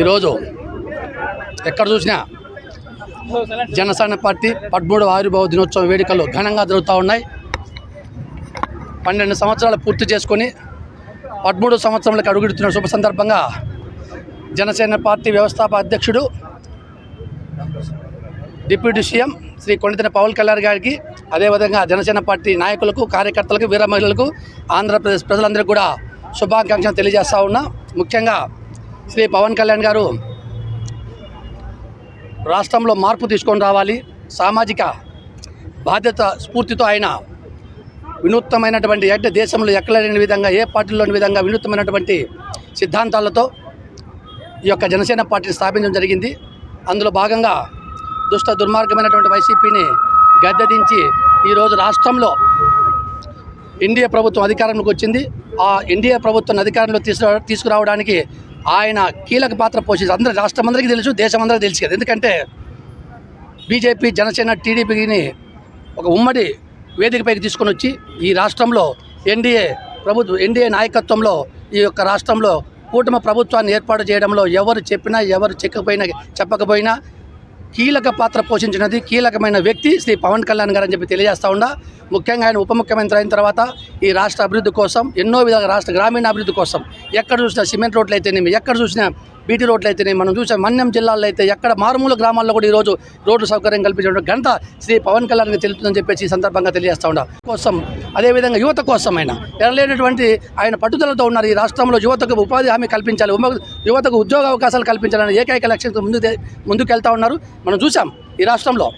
ఈరోజు ఎక్కడ చూసినా జనసేన పార్టీ 13వ ఆవిర్భావ దినోత్సవ వేడుకలు ఘనంగా జరుగుతూ ఉన్నాయి. 12 సంవత్సరాలు పూర్తి చేసుకొని 13 సంవత్సరాలకు అడుగుడుతున్న శుభ సందర్భంగా జనసేన పార్టీ వ్యవస్థాపక అధ్యక్షుడు డిప్యూటీ సీఎం శ్రీ కొణితెన పవన్ కళ్యాణ్ గారికి, అదేవిధంగా జనసేన పార్టీ నాయకులకు, కార్యకర్తలకు, వీర మహిళలకు, ఆంధ్రప్రదేశ్ ప్రజలందరికీ కూడా శుభాకాంక్షలు తెలియజేస్తూ ఉన్నా. ముఖ్యంగా శ్రీ పవన్ కళ్యాణ్ గారు రాష్ట్రంలో మార్పు తీసుకొని రావాలి, సామాజిక బాధ్యత స్ఫూర్తితో ఆయన వినూత్నమైనటువంటి అంటే దేశంలో ఎక్కడ లేని విధంగా, ఏ పార్టీలోని విధంగా వినూత్నమైనటువంటి సిద్ధాంతాలతో ఈ యొక్క జనసేన పార్టీని స్థాపించడం జరిగింది. అందులో భాగంగా దుష్ట దుర్మార్గమైనటువంటి వైసీపీని గద్దెదించి ఈరోజు రాష్ట్రంలో ఎన్డీఏ ప్రభుత్వం అధికారంలోకి వచ్చింది. ఆ ఎన్డీఏ ప్రభుత్వం అధికారంలో తీసుకురావడానికి ఆయన కీలక పాత్ర పోషించి రాష్ట్రమందరికీ తెలుసు, దేశమందరికీ తెలుసు కదా. ఎందుకంటే బీజేపీ, జనసేన, టీడీపీని ఒక ఉమ్మడి వేదికపైకి తీసుకొని వచ్చి ఈ రాష్ట్రంలో ఎన్డీఏ నాయకత్వంలో ఈ యొక్క రాష్ట్రంలో కూటమి ప్రభుత్వాన్ని ఏర్పాటు చేయడంలో ఎవరు చెప్పినా, ఎవరు చెప్పకపోయినా కీలక పాత్ర పోషించినది కీలకమైన వ్యక్తి శ్రీ పవన్ కళ్యాణ్ గారు అని చెప్పి తెలియజేస్తూ ఉండా. ముఖ్యంగా ఆయన ఉప ముఖ్యమంత్రి అయిన తర్వాత ఈ రాష్ట్ర అభివృద్ధి కోసం ఎన్నో విధాలుగా రాష్ట్ర గ్రామీణ అభివృద్ధి కోసం ఎక్కడ చూసినా సిమెంట్ రోడ్లు అయితేనేమి, ఎక్కడ చూసినా బీటీ రోడ్లు అయితేనేమి, మనం చూసే మన్యం జిల్లాలో అయితే ఎక్కడ మారుమూల గ్రామాల్లో కూడా ఈరోజు రోడ్డు సౌకర్యం కల్పించడం ఘనత శ్రీ పవన్ కళ్యాణ్కి తెలుస్తుందని చెప్పేసి ఈ సందర్భంగా తెలియజేస్తూ ఉండా. కోసం అదేవిధంగా యువత కోసం ఆయన ఎనలేనటువంటి ఆయన పట్టుదలతో ఉన్నారు. ఈ రాష్ట్రంలో యువతకు ఉపాధి హామీ కల్పించాలి, యువతకు ఉద్యోగ అవకాశాలు కల్పించాలని ఏకైక లక్ష్యంతో ముందుకెళ్తా ఉన్నారు. మనం చూసాం ఈ రాష్ట్రంలో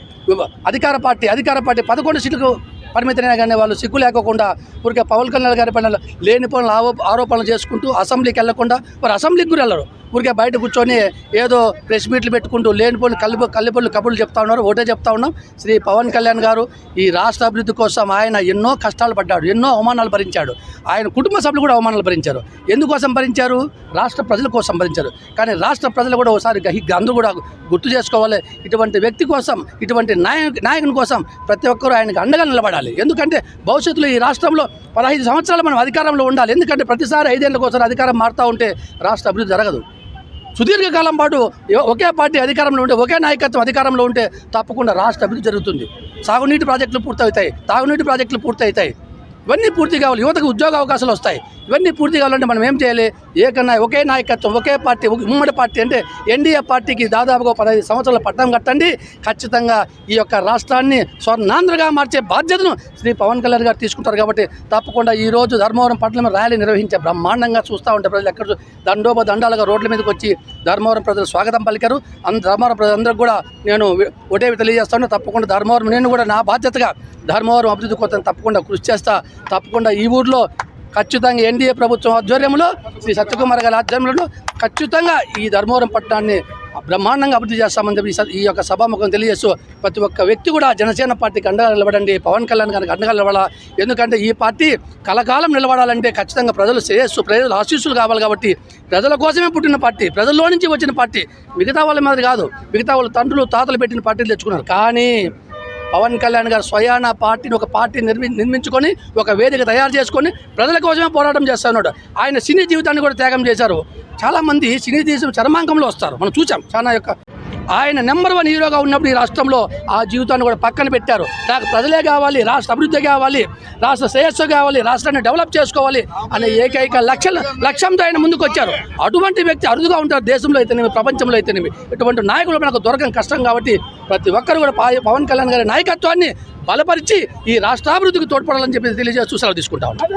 అధికార పార్టీ 11 సీట్లకు పరిమితమైన కానీ వాళ్ళు సిగ్గు లేకోకుండా ఊరికే పవన్ కళ్యాణ్ గారి పైన లేనిపోయిన ఆరోపణలు చేసుకుంటూ అసెంబ్లీకి వెళ్లకుండా వారు అసెంబ్లీకి కూడా వెళ్ళరు, ఊరికే బయట కూర్చొని ఏదో ప్రెస్ మీట్లు పెట్టుకుంటూ లేనిపోయిన కల్లిపొల్లి కబుర్లు చెప్తా ఉన్నారు. ఒకటే చెప్తా ఉన్నాం, శ్రీ పవన్ కళ్యాణ్ గారు ఈ రాష్ట్ర అభివృద్ధి కోసం ఆయన ఎన్నో కష్టాలు పడ్డాడు, ఎన్నో అవమానాలు భరించాడు. ఆయన కుటుంబ సభ్యులు కూడా అవమానాలు భరించారు. ఎందుకోసం భరించారు? రాష్ట్ర ప్రజల కోసం భరించారు. కానీ రాష్ట్ర ప్రజలు కూడా ఒకసారి అందరూ కూడా గుర్తు చేసుకోవాలి, ఇటువంటి వ్యక్తి కోసం, ఇటువంటి నాయకుని కోసం ప్రతి ఒక్కరూ ఆయనకు అండగా నిలబడాలి. ఎందుకంటే భవిష్యత్తులో ఈ రాష్ట్రంలో 15 సంవత్సరాలు మనం అధికారంలో ఉండాలి. ఎందుకంటే ప్రతిసారి 5 ఏళ్ళకోసారి అధికారం మారుతూ ఉంటే రాష్ట్ర అభివృద్ధి జరగదు. సుదీర్ఘకాలం పాటు ఒకే పార్టీ అధికారంలో ఉంటే, ఒకే నాయకత్వం అధికారంలో ఉంటే తప్పకుండా రాష్ట్ర అభివృద్ధి జరుగుతుంది. సాగునీటి ప్రాజెక్టులు పూర్తవుతాయి, తాగునీటి ప్రాజెక్టులు పూర్తవుతాయి. ఇవన్నీ పూర్తి కావాలి. యువతకు ఉద్యోగ అవకాశాలు వస్తాయి. ఇవన్నీ పూర్తి కావాలంటే మనం ఏం చేయాలి? ఒకే నాయకత్వం, ఒకే పార్టీ, ఉమ్మడి పార్టీ అంటే ఎన్డీఏ పార్టీకి దాదాపుగా 15 సంవత్సరాల పట్టం కట్టండి. ఖచ్చితంగా ఈ యొక్క రాష్ట్రాన్ని స్వర్ణాంధ్రగా మార్చే బాధ్యతను శ్రీ పవన్ కళ్యాణ్ గారు తీసుకుంటారు. కాబట్టి తప్పకుండా ఈరోజు ధర్మవరం పట్టణంలో ర్యాలీ నిర్వహించే బ్రహ్మాండంగా చూస్తూ ఉంటే ప్రజలు ఎక్కడ దండోపదండాలుగా రోడ్ల మీదకి వచ్చి ధర్మవరం ప్రజలు స్వాగతం పలికారు. ధర్మవరం ప్రజలందరికీ కూడా నేను ఒకటే తెలియజేస్తాను, తప్పకుండా ధర్మవరం నేను కూడా నా బాధ్యతగా ధర్మవరం అభివృద్ధి కోసం తప్పకుండా కృషి చేస్తా. తప్పకుండా ఈ ఊర్లో ఖచ్చితంగా ఎన్డీఏ ప్రభుత్వం ఆధ్వర్యంలో శ్రీ సత్యకుమార్ గారి ఆధ్వర్యంలో ఖచ్చితంగా ఈ ధర్మవరం పట్టణాన్ని బ్రహ్మాండంగా అభివృద్ధి చేస్తామని చెప్పి ఈ యొక్క సభాముఖం తెలియజేస్తూ ప్రతి ఒక్క వ్యక్తి కూడా జనసేన పార్టీకి అండగా నిలబడండి, పవన్ కళ్యాణ్ గారికి అండగా నిలబడాలా. ఎందుకంటే ఈ పార్టీ కలకాలం నిలబడాలంటే ఖచ్చితంగా ప్రజలు శ్రేయస్సు, ప్రజలు ఆశీస్సులు కావాలి. కాబట్టి ప్రజల కోసమే పుట్టిన పార్టీ, ప్రజల్లో నుంచి వచ్చిన పార్టీ, మిగతా వాళ్ళ మీద కాదు. మిగతా వాళ్ళు తండ్రులు తాతలు పెట్టిన పార్టీలు తెచ్చుకున్నారు. కానీ పవన్ కళ్యాణ్ గారు స్వయాన పార్టీని ఒక పార్టీ నిర్మించుకొని ఒక వేదిక తయారు చేసుకొని ప్రజల కోసమే పోరాటం చేస్తున్నాడు. ఆయన సినీ జీవితాన్ని కూడా త్యాగం చేశారు. చాలామంది సినీ దేశం చరమాంకంలో వస్తారు, మనం చూసాం. చాలా యొక్క ఆయన నెంబర్ 1 హీరోగా ఉన్నప్పుడు ఈ రాష్ట్రంలో ఆ జీవితాన్ని కూడా పక్కన పెట్టారు. నాకు ప్రజలే కావాలి, రాష్ట్ర అభివృద్ధి కావాలి, రాష్ట్ర శ్రేయస్సు కావాలి, రాష్ట్రాన్ని డెవలప్ చేసుకోవాలి అనే ఏకైక లక్ష్యంతో ఆయన ముందుకు వచ్చారు. అటువంటి వ్యక్తి అరుదుగా ఉంటారు దేశంలో అయితేనేమి, ప్రపంచంలో అయితేనేమి. ఇటువంటి నాయకులు మనకు దొరకడం కష్టం. కాబట్టి ప్రతి ఒక్కరు కూడా పవన్ కళ్యాణ్ గారి నాయకత్వాన్ని బలపరిచి ఈ రాష్ట్రాభివృద్ధికి తోడ్పడాలని చెప్పి తెలియజేస్తూ సెలవు తీసుకుంటా ఉన్నాం.